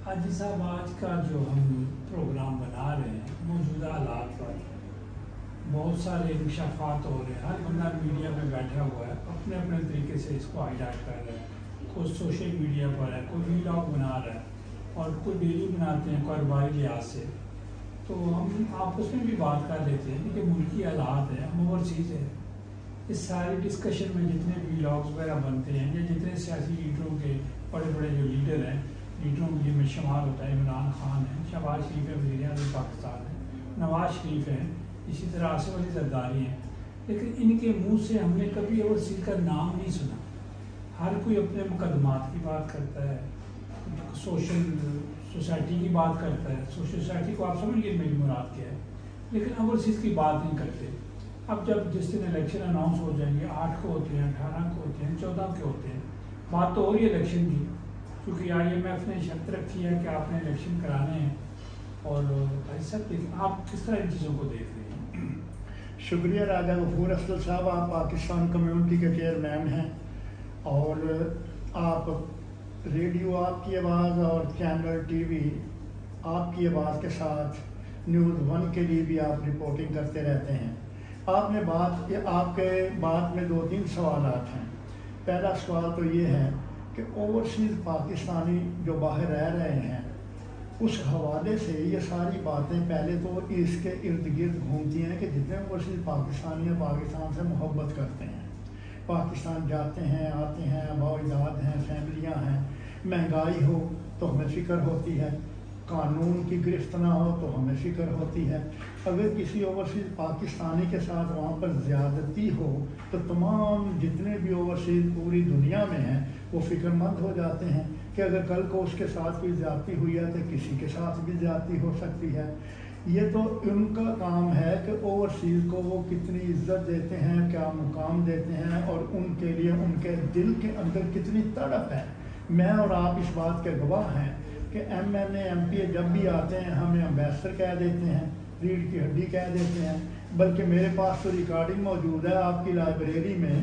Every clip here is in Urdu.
حاجی صاحب آج کا جو ہم پروگرام بنا رہے ہیں موجودہ حالات پر بہت سارے انکشافات ہو رہے ہیں. ہر بندہ میڈیا میں بیٹھا ہوا ہے, اپنے اپنے طریقے سے اس کو ہائی لائٹ کر رہا ہے. کوئی سوشل میڈیا پر ہے, کوئی ویلاگ بنا رہا ہے اور کوئی ڈیلی بناتے ہیں کاروباری لحاظ سے. تو ہم آپس میں بھی بات کر لیتے ہیں کہ ملکی حالات ہیں, ہم اوورسیز ہے. اس ساری ڈسکشن میں جتنے ویلاگز وغیرہ بنتے ہیں یا جتنے سیاسی لیڈروں کے بڑے بڑے جو لیڈر ہیں, لیڈروں کے میں شمار ہوتا ہے, عمران خان ہے, شہباز شریف ہے, وزیر اعظم پاکستان ہے, نواز شریف ہیں, اسی طرح آصف علی زرداری ہیں. لیکن ان کے منہ سے ہم نے کبھی اوورسیز کا نام نہیں سنا. ہر کوئی اپنے مقدمات کی بات کرتا ہے, سوسائٹی کی بات کرتا ہے. سوسائٹی کو آپ سمجھ گئے میری مراد کیا ہے, لیکن اوورسیز کی بات نہیں کرتے. اب جب جس دن الیکشن اناؤنس ہو جائیں گے, 8 کو ہوتے ہیں, 18 کو ہوتے ہیں, 14 کے ہوتے ہیں, بات تو ہو رہی ہے الیکشن کی, کیونکہ IMF نے شرط رکھی ہے کہ آپ نے الیکشن کرانے ہیں. اور بھائی صاحب آپ کس طرح ان چیزوں کو دیکھ رہے ہیں؟ شکریہ راجہ غفور افضل صاحب, آپ پاکستان کمیونٹی کے چیئرمین ہیں اور آپ ریڈیو آپ کی آواز اور چینل ٹی وی آپ کی آواز کے ساتھ نیوز 1 کے لیے بھی آپ رپورٹنگ کرتے رہتے ہیں. آپ کے بات میں 2-3 سوالات ہیں. پہلا سوال تو یہ ہے کہ اوورسیز پاکستانی جو باہر رہ رہے ہیں اس حوالے سے یہ ساری باتیں پہلے تو اس کے ارد گرد گھومتی ہیں کہ جتنے اوورسیز پاکستانی پاکستان سے محبت کرتے ہیں, پاکستان جاتے ہیں, آتے ہیں, بااجداد ہیں, فیملیاں ہیں, مہنگائی ہو تو ہمیں فکر ہوتی ہے, قانون کی گرفت نہ ہو تو ہمیں فکر ہوتی ہے, اگر کسی اوورسیز پاکستانی کے ساتھ وہاں پر زیادتی ہو تو تمام جتنے بھی اوورسیز پوری دنیا میں ہیں وہ فکر مند ہو جاتے ہیں کہ اگر کل کو اس کے ساتھ کوئی زیادتی ہوئی ہے تو کسی کے ساتھ بھی زیادتی ہو سکتی ہے. یہ تو ان کا کام ہے کہ اوورسیز کو وہ کتنی عزت دیتے ہیں, کیا مقام دیتے ہیں اور ان کے لیے ان کے دل کے اندر کتنی تڑپ ہے. میں اور آپ اس بات کے گواہ ہیں کہ MNA MPA جب بھی آتے ہیں ہمیں امبیسڈر کہہ دیتے ہیں, ریڑھ کی ہڈی کہہ دیتے ہیں. بلکہ میرے پاس تو ریکارڈنگ موجود ہے آپ کی لائبریری میں,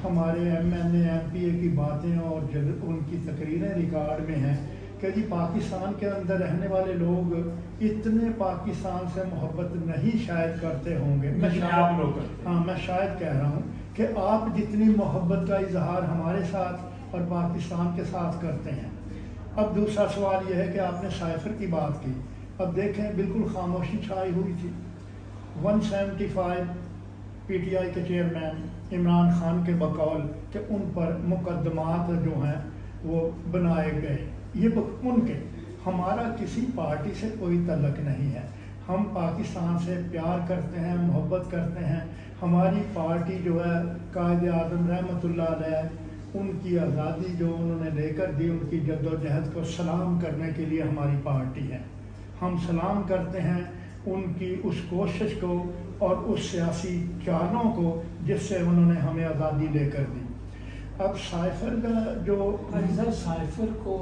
ہمارے MNA MPA کی باتیں اور ان کی تقریریں ریکارڈ میں ہیں کہ جی پاکستان کے اندر رہنے والے لوگ اتنے پاکستان سے محبت نہیں شاید کرتے ہوں گے. میں شاید کہہ رہا ہوں کہ آپ جتنی محبت کا اظہار ہمارے ساتھ اور پاکستان کے ساتھ کرتے ہیں. اب دوسرا سوال یہ ہے کہ آپ نے سائفر کی بات کی. اب دیکھیں بالکل خاموشی چھائی ہوئی تھی. 175 PTI کے چیئرمین عمران خان کے بقول کہ ان پر مقدمات جو ہیں وہ بنائے گئے. یہ ان کے, ہمارا کسی پارٹی سے کوئی تعلق نہیں ہے. ہم پاکستان سے پیار کرتے ہیں, محبت کرتے ہیں. ہماری پارٹی جو ہے قائد اعظم رحمۃ اللہ علیہ, ان کی آزادی جو انہوں نے لے کر دی, ان کی جدوجہد کو سلام کرنے کے لیے ہماری پارٹی ہے. ہم سلام کرتے ہیں ان کی اس کوشش کو اور اس سیاسی چالوں کو جس سے انہوں نے ہمیں آزادی لے کر دی. اب سائفر کا جو سائفر کو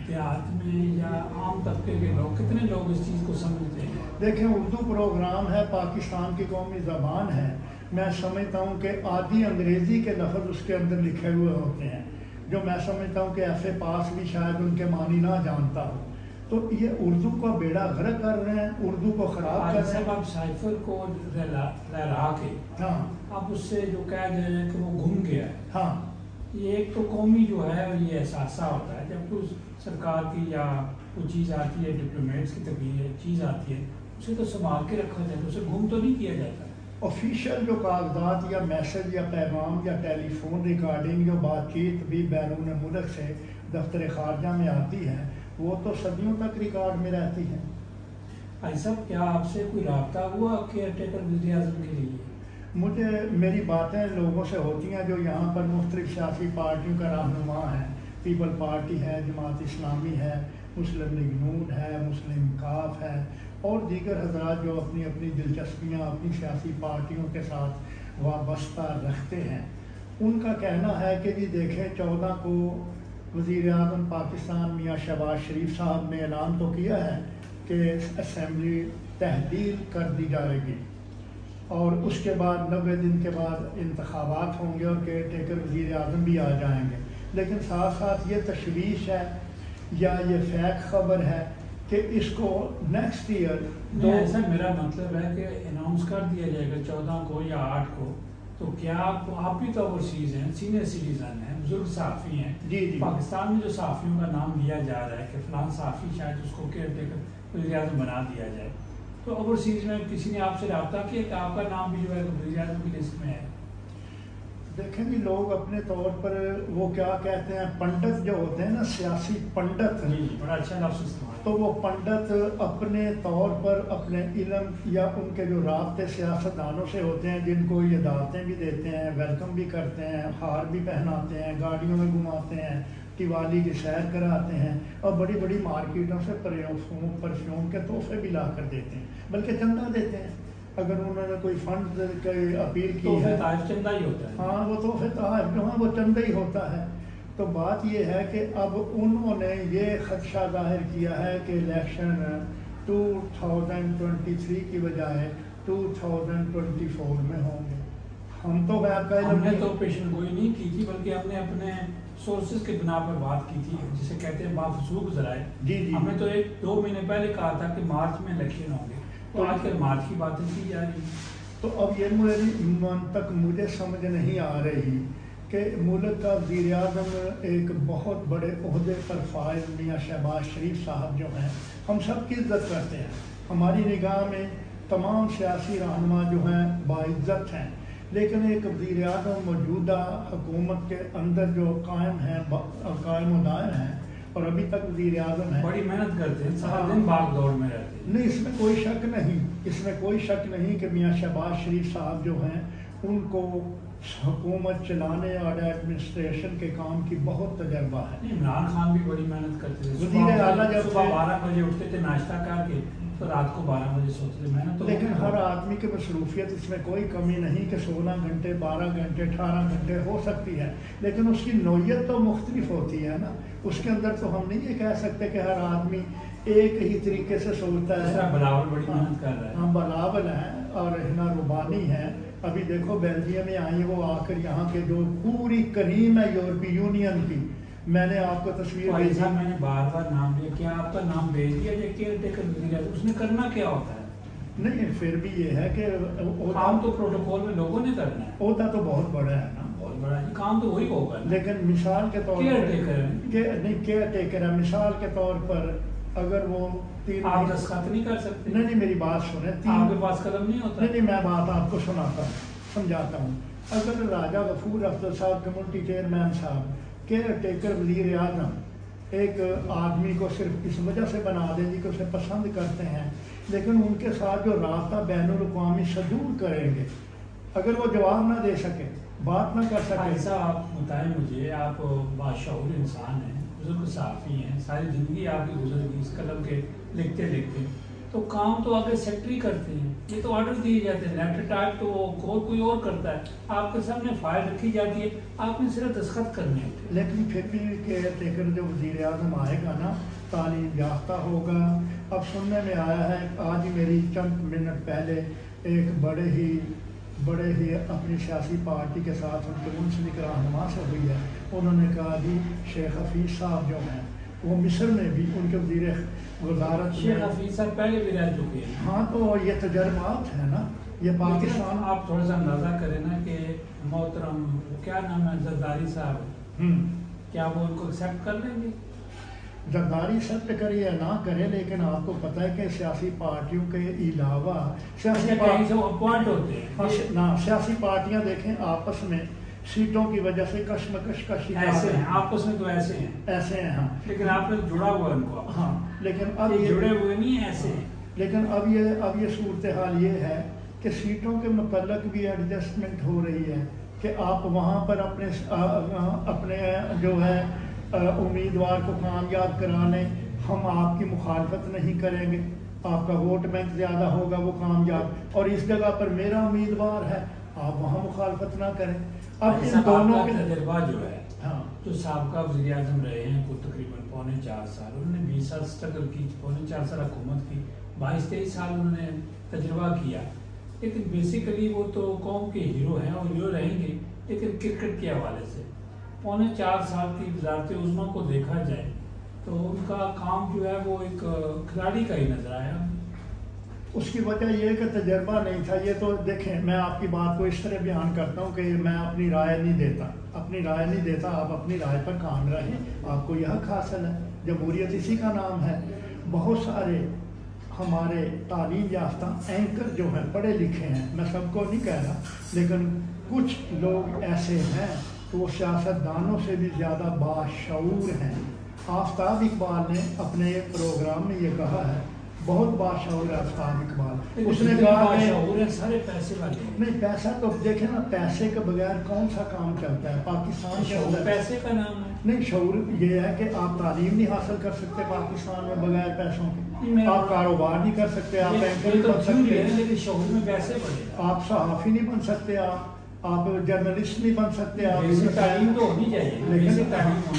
دیہات میں یا عام طبقے کے لوگ, کتنے لوگ اس چیز کو سمجھتے ہیں؟ دیکھیں اردو پروگرام ہے, پاکستان کی قومی زبان ہے. میں سمجھتا ہوں کہ آدھی انگریزی کے لفظ اس کے اندر لکھے ہوئے ہوتے ہیں جو میں سمجھتا ہوں کہ ایسے پاس بھی شاید ان کے معنی نہ جانتا ہو. تو یہ اردو کا بیڑا غرق کر رہے ہیں, اردو کو خراب کر رہے ہیں. آپ سائفر کو لہرا کے آپ اس سے جو کہہ دے رہے ہیں کہ وہ گم گیا ہے. ہاں, یہ ایک تو قومی جو ہے یہ احساسہ ہوتا ہے جب کوئی سرکار کی یا کوئی چیز آتی ہے, ڈپلومیٹس کی تقریر چیز آتی ہے, اسے تو سنبھال کے رکھا جاتا ہے, اسے گم تو نہیں کیا جاتا. آفیشیل جو کاغذات یا میسج یا پیغام یا ٹیلی فون ریکارڈنگ جو بات چیت بھی بیرون ملک سے دفتر خارجہ میں آتی ہے وہ تو صدیوں تک ریکارڈ میں رہتی ہے. بھائی صاحب کیا آپ سے کوئی رابطہ ہوا کیئر ٹیکر وزیر اعظم کے لیے؟ میری باتیں لوگوں سے ہوتی ہیں جو یہاں پر مختلف سیاسی پارٹیوں کا رہنما ہے. پیپل پارٹی ہے, جماعت اسلامی ہے, مسلم لیگ نون ہے, مسلم کاف ہے اور دیگر حضرات جو اپنی اپنی دلچسپیاں اپنی سیاسی پارٹیوں کے ساتھ وابستہ رکھتے ہیں. ان کا کہنا ہے کہ جی دیکھیں 14 کو وزیر اعظم پاکستان میاں شہباز شریف صاحب نے اعلان تو کیا ہے کہ اسمبلی تحلیل کر دی جائے گی اور اس کے بعد 90 دن کے بعد انتخابات ہوں گے اور کیئر ٹیکر وزیر اعظم بھی آ جائیں گے. لیکن ساتھ ساتھ یہ تشویش ہے یا یہ فیک خبر ہے کہ اس کو نیکسٹ ایئر ایسا میرا مطلب ہے کہ اناؤنس کر دیا جائے گا 14 کو یا 8 کو، تو کیا آپ بھی تو اوورسیز ہیں، سینئر سٹیزن ہیں، بزرگ صحافی ہیں، جی پاکستان میں جو صحافیوں کا نام لیا جا رہا ہے کہ فلان صحافی شاید اس کو کیئر ٹیکر وزیر اعظم بنا دیا جائے، تو اوورسیز میں کسی نے آپ سے رابطہ کیا کہ آپ کا نام بھی جو ہے وزیر اعظم کی لسٹ میں ہے؟ دیکھیں جی، لوگ اپنے طور پر وہ کیا کہتے ہیں، پنڈت جو ہوتے ہیں نا، سیاسی پنڈت، بڑا اچھا لفظ استعمال، تو وہ پنڈت اپنے طور پر اپنے علم یا ان کے جو رابطے سیاستدانوں سے ہوتے ہیں، جن کو یہ دعوتیں بھی دیتے ہیں، ویلکم بھی کرتے ہیں، ہار بھی پہناتے ہیں، گاڑیوں میں گھماتے ہیں، دیوالی کی سیر کراتے ہیں، اور بڑی بڑی مارکیٹوں سے پرفیوم کے تحفے بھی لا کر دیتے ہیں، بلکہ چندہ دیتے ہیں اگر انہوں نے کوئی فنڈ کی اپیل کی ہے، چندہ ہی ہوتا ہے، ہاں وہ تحفے تحائف جو ہیں وہ چندہ ہی ہوتا ہے۔ تو بات یہ ہے کہ اب انہوں نے یہ خدشہ ظاہر کیا ہے کہ الیکشن 2023 کی بجائے 2024 میں ہوں گے۔ ہم تو ہم نے تو پیشن گوئی نہیں کی تھی، بلکہ ہم نے اپنے سورسز کے بنا پر بات کی تھی، جسے کہتے ہیں بافسوق ذرائع۔ ہم نے تو 1-2 مہینے پہلے کہا تھا کہ مارچ میں الیکشن ہوں گے، تو آج کل مارچ کی باتیں کی جا رہی ہیں۔ تو اب یہ من تک مجھے سمجھ نہیں آ رہی کہ ملک کا وزیر اعظم ایک بہت بڑے عہدے پر فائز میاں شہباز شریف صاحب جو ہیں، ہم سب کی عزت کرتے ہیں، ہماری نگاہ میں تمام سیاسی رہنما جو ہیں باعزت ہیں، لیکن ایک وزیر اعظم موجودہ حکومت کے اندر جو قائم و دائم ہیں اور ابھی تک وزیر اعظم ہیں، بڑی محنت کرتے ہیں، سارا دن بھاگ دوڑ میں رہتے ہیں۔ نہیں، اس میں کوئی شک نہیں، اس میں کوئی شک نہیں کہ میاں شہباز شریف صاحب جو ہیں ان کو حکومت چلانے اور ایڈمنسٹریشن کے کام کی بہت تجربہ ہے۔ عمران خان بھی بڑی محنت کرتے تھے، وزیر اعلیٰ جب صبح 12 بجے اٹھتے تھے ناشتہ کر کے، تو رات کو 12 بجے سوتے تھے، محنت تو۔ لیکن ہر آدمی کی مصروفیت اس میں کوئی کمی نہیں کہ 16 گھنٹے 12 گھنٹے 18 گھنٹے ہو سکتی ہے، لیکن اس کی نوعیت تو مختلف ہوتی ہے نا، اس کے اندر تو ہم نہیں یہ کہہ سکتے کہ ہر آدمی ایک ہی طریقے سے سوچتا ہے۔ بلاول بڑی محنت کر رہا ہے، ہم بلاول ہیں اور ہنا روبانی ہیں، ابھی دیکھو بیلجیم میں آئی، وہ آ کر یہاں کے جو پوری کریم ہے یورپی یونین کی، میں نے آپ کو تصویر بھیجی، میں نے بار بار نام لیا، کیا آپ کا نام بھیج دیا جو کیئر ٹیکر وزیر اعظم، اس نے کرنا کیا ہوتا ہے؟ نہیں، پھر بھی یہ ہے کہ کام تو پروٹوکول میں لوگوں نے کرنا ہے، عہدہ تو بہت بڑا ہے نا، بہت بڑا ہے، کام تو وہی ہوگا، لیکن مثال کے طور پر کیئر ٹیکر ہے، مثال کے طور پر اگر وہ آپ دستخط نہیں کر سکتے؟ نہیں، میری بات سنیں، آپ کے پاس قلم نہیں ہوتا؟ نہیں، میں بات آپ کو سناتا ہوں، سمجھاتا ہوں۔ اگر راجہ غفور افضل صاحب کمیونٹی چیئرمین صاحب کیئر ٹیکر وزیر اعظم ایک آدمی کو صرف اس وجہ سے بنا دیں گے کہ اسے پسند کرتے ہیں، لیکن ان کے ساتھ جو رابطہ بین الاقوامی صدور کریں گے، اگر وہ جواب نہ دے سکے، بات نہ کر سکے۔ ایسا آپ بتائیں مجھے، آپ باشعور انسان ہیں، بزرگ صحافی ہیں، ساری زندگی آپ کی گزر گئی اس قلم کے لکھتے لکھتے، تو کام تو آگے سیکٹری کرتے ہیں، یہ تو آرڈر دیے جاتے ہیں، لیٹر ٹائپ تو وہ کوئی اور کرتا ہے، آپ کے سامنے فائل رکھی جاتی ہے، آپ نے صرف دستخط کرنے ہوتے ہیں۔ لیکن پھر بھی کیئر ٹیکر جو وزیر اعظم آئے گا نا، تعلیم یافتہ ہوگا۔ اب سننے میں آیا ہے، آج ہی میری چند منٹ پہلے ایک بڑے ہی اپنی سیاسی پارٹی کے ساتھ ان کے منسلک رہنما سے ہوئی ہے، انہوں نے کہا جی شیخ حفیظ صاحب جو ہیں وہ مصر میں بھی ان کے وزیر وزارت، شیخ حفیظ صاحب پہلے بھی رہ چکے ہیں۔ ہاں، تو یہ تجربات ہیں نا، یہ پاکستان۔ آپ تھوڑا سا اندازہ کریں نا کہ محترم کیا نام ہے زرداری صاحب، کیا وہ ان کو ایکسیپٹ کر لیں گے؟ زرداری ایکسیپٹ کرے یا نہ کرے، لیکن آپ کو پتہ ہے کہ سیاسی پارٹیوں کے علاوہ اپوائنٹ ہوتے ہیں، سیاسی پارٹیاں دیکھیں آپس میں سیٹوں کی وجہ سے کشمکش کا شکار ایسے ہیں، آپس میں تو ایسے ہیں، ہاں، لیکن آپ نے جڑا ہوا ان کو، ہاں، لیکن اب جڑے ہوئے نہیں ایسے ہیں، لیکن اب یہ صورتحال یہ ہے کہ سیٹوں کے متعلق بھی ایڈجسٹمنٹ ہو رہی ہے کہ آپ وہاں پر اپنے جو ہے امیدوار کو کامیاب کرانے، ہم آپ کی مخالفت نہیں کریں گے، آپ کا ووٹ بینک زیادہ ہوگا وہ کامیاب، اور اس جگہ پر میرا امیدوار ہے، آپ وہاں مخالفت نہ کریں۔ اب ان دونوں کے تجربہ جو ہے، جو سابقہ وزیر اعظم رہے ہیں کو تقریباً 4.25 سال، انہوں نے 20 سال اسٹرگل کی، 4.25 سال حکومت کی، 22-23 سال انہوں نے تجربہ کیا، لیکن بیسیکلی وہ تو قوم کے ہیرو ہیں اور ہیرو رہیں گے، لیکن کرکٹ کے حوالے سے 4.25 سال کی وزارت عظمیٰ کو دیکھا جائے تو ان کا کام جو ہے وہ ایک کھلاڑی کا ہی نظر آیا. اس کی وجہ یہ کہ تجربہ نہیں تھا. یہ تو دیکھیں میں آپ کی بات کو اس طرح بیان کرتا ہوں کہ میں اپنی رائے نہیں دیتا, آپ اپنی رائے پر قائم رہیں, آپ کو یہ حق حاصل ہے, جمہوریت اسی کا نام ہے. بہت سارے ہمارے تعلیم یافتہ اینکر جو ہیں پڑھے لکھے ہیں, میں سب کو نہیں کہہ رہا, لیکن کچھ لوگ ایسے ہیں تو وہ سیاستدانوں سے بھی زیادہ باشعور ہیں. آفتاب اقبال نے اپنے ایک پروگرام میں یہ کہا ہے, بہت باشعور ہے آفتاب اقبال. اس نے کہا ہے سارے پیسے والے نہیں, پیسہ تو دیکھیں نا, پیسے کے بغیر کون سا کام چلتا ہے پاکستان کے اندر. پیسے کا نام ہے نہیں, شعور یہ ہے کہ آپ تعلیم نہیں حاصل کر سکتے پاکستان میں بغیر پیسوں کے, آپ کاروبار نہیں کر سکتے, آپ اینکر نہیں بن سکتے, شعور میں پیسے پڑے, آپ صحافی نہیں بن سکتے, آپ جرنلسٹ نہیں بن سکتے, آپ تعلیم تو ہونی چاہیے,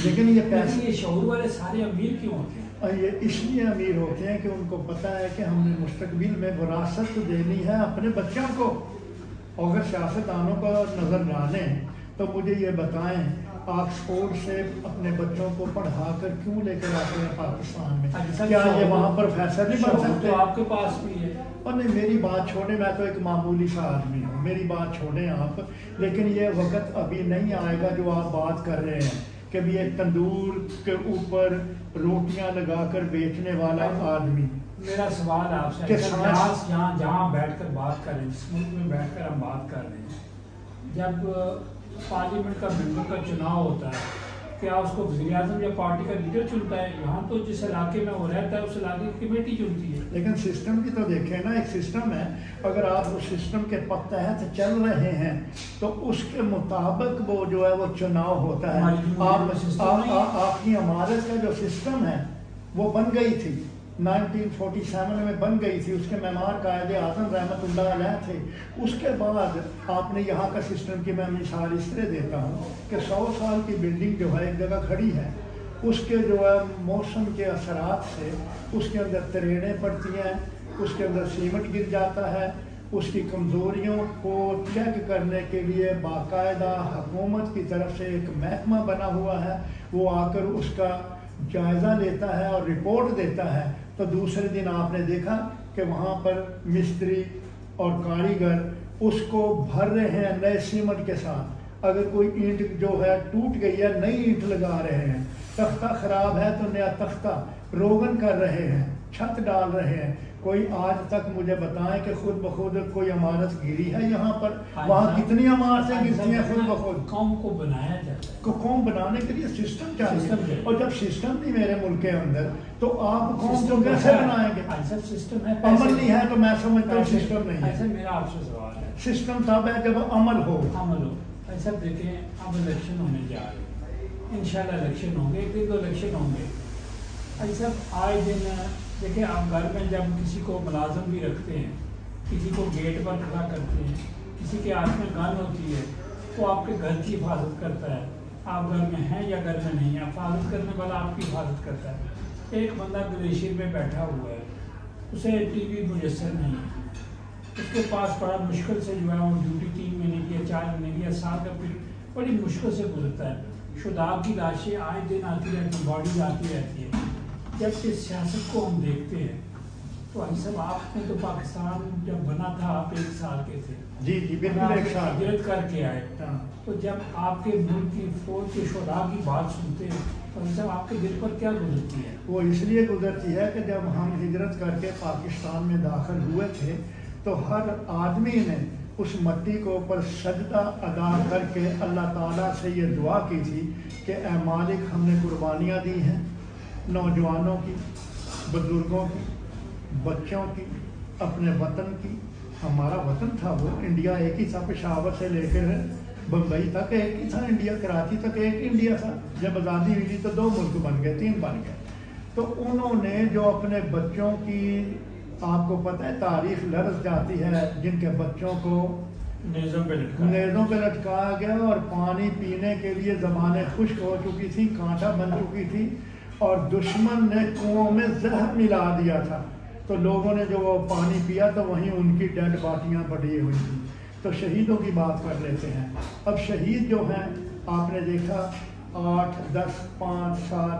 لیکن یہ پیسے, یہ شعور والے سارے امیر کیوں ہوتے ہیں؟ یہ اس لیے امیر ہوتے ہیں کہ ان کو پتہ ہے کہ ہم نے مستقبل میں وراثت دینی ہے اپنے بچوں کو. اگر سیاستدانوں کو نظر ڈالیں تو مجھے یہ بتائیں, آکسفورڈ سے اپنے بچوں کو پڑھا کر کیوں لے کر آتے ہیں پاکستان میں؟ کیا یہ وہاں پروفیسر نہیں بن سکتے؟ آپ کے پاس بھی ہے. اور نہیں, میری بات چھوڑیں, میں تو ایک معمولی سا آدمی ہوں, میری بات چھوڑیں آپ. لیکن یہ وقت ابھی نہیں آئے گا جو آپ بات کر رہے ہیں کہ بھی ایک تندور کے اوپر روٹیاں لگا کر بیچنے والا آدمی. میرا سوال آپ سے, جہاں بیٹھ کر بات کر رہے ہیں, جس ملک میں بیٹھ کر ہم بات کر رہے ہیں, جب پارلیمنٹ کا ممبر کا چناؤ ہوتا ہے, کیا اس کو وزیر اعظم یا پارٹی کا لیڈر چنتا ہے؟ یہاں تو جس علاقے میں وہ رہتا ہے اس علاقے کی کمیٹی چنتی ہے. لیکن سسٹم بھی تو دیکھیں نا, ایک سسٹم ہے, اگر آپ اس سسٹم کے تحت چل رہے ہیں تو اس کے مطابق وہ جو ہے وہ چناؤ ہوتا ہے. آپ کی عمارت کا جو سسٹم ہے وہ بن گئی تھی 1947 میں بن گئی تھی, اس کے معمار قائد اعظم رحمۃ اللہ علیہ تھے. اس کے بعد آپ نے یہاں کا سسٹم کی میں مثال اس طرح دیتا ہوں کہ 100 سال کی بلڈنگ جو ہے ایک جگہ کھڑی ہے, اس کے جو ہے موسم کے اثرات سے اس کے اندر تریڑیں پڑتی ہیں, اس کے اندر سیمنٹ گر جاتا ہے. اس کی کمزوریوں کو چیک کرنے کے لیے باقاعدہ حکومت کی طرف سے ایک محکمہ بنا ہوا ہے, وہ آ کر اس کا جائزہ لیتا ہے اور رپورٹ دیتا ہے. تو دوسرے دن آپ نے دیکھا کہ وہاں پر مستری اور کاریگر اس کو بھر رہے ہیں نئے سیمنٹ کے ساتھ. اگر کوئی اینٹ جو ہے ٹوٹ گئی ہے, نئی اینٹ لگا رہے ہیں, تختہ خراب ہے تو نیا تختہ, روغن کر رہے ہیں, چھت ڈال رہے ہیں. کوئی آج تک مجھے بتائیں کہ خود بخود کوئی عمارت گری ہے یہاں پر؟ وہاں کتنی عمارتیں گرتی ہیں خود بخود؟ قوم کو بنایا جاتا ہے, قوم بنانے کے لیے سسٹم چاہیے, اور جب سسٹم نہیں میرے ملک کے اندر تو آپ قوم کو کیسے بنائیں گے؟ سسٹم ہے, عمل نہیں ہے تو میں سمجھتا ہوں سسٹم نہیں ہے. میرا آپ سے سوال ہے, سسٹم تب ہے جب عمل ہو. ایسا دیکھیں, اب الیکشن ہونے جا رہے ہیں, انشاءاللہ الیکشن ہوں گے, ایک دن تو الیکشن ہوں گے. ایسا آئے دن دیکھیں, آپ گھر میں جب کسی کو ملازم بھی رکھتے ہیں, کسی کو گیٹ پر کھڑا کرتے ہیں, کسی کے ہاتھ میں گن ہوتی ہے, وہ آپ کے گھر کی حفاظت کرتا ہے. آپ گھر میں ہیں یا گھر میں نہیں ہیں, حفاظت کرنے والا آپ کی حفاظت کرتا ہے. ایک بندہ گلیشیر میں بیٹھا ہوا ہے, اسے ٹی وی میسر نہیں ہے, اس کے پاس بڑا مشکل سے جو ہے وہ ڈیوٹی 3 مہینے کی یا 4 مہینے کی یا سال کا پھر بڑی مشکل سے گزرتا ہے. شداب کی لاشیں آئے دن آتی رہتی, باڈیز آتی رہتی ہے. جب کہ سیاست کو ہم دیکھتے ہیں تو ہم سب, آپ نے تو پاکستان جب بنا تھا آپ 1 سال کے تھے, جی بالکل 1 سال ہجرت کر کے آئے, تو جب آپ کے ملک کی فوج کے شہداء کی بات سنتے ہیں تو ہم سب آپ کے دل پر کیا گزرتی ہے؟ وہ اس لیے گزرتی ہے کہ جب ہم ہجرت کر کے پاکستان میں داخل ہوئے تھے تو ہر آدمی نے اس مٹی کو اوپر سجدہ ادا کر کے اللہ تعالیٰ سے یہ دعا کی تھی کہ اے مالک, ہم نے قربانیاں دی ہیں, نوجوانوں کی, بزرگوں کی, بچوں کی, اپنے وطن کی. ہمارا وطن تھا وہ, انڈیا ایک ہی تھا, پشاور سے لے کر بمبئی تک ایک ہی تھا انڈیا, کراچی تک ایک انڈیا تھا. جب آزادی ہوئی تو 2 ملک بن گئے, 3 بن گئے. تو انہوں نے جو اپنے بچوں کی, آپ کو پتہ ہے تاریخ لرز جاتی ہے, جن کے بچوں کو نیزوں پہ لٹکایا گیا اور پانی پینے کے لیے زبانیں خشک ہو چکی تھی, کانٹا بن چکی تھی, اور دشمن نے کنووں میں زہر ملا دیا تھا. تو لوگوں نے جو وہ پانی پیا تو وہیں ان کی ڈیڈ باڈیاں پڑی ہوئی تھیں. تو شہیدوں کی بات کر لیتے ہیں. اب شہید جو ہیں, آپ نے دیکھا 8, 10, 5, 7,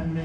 MA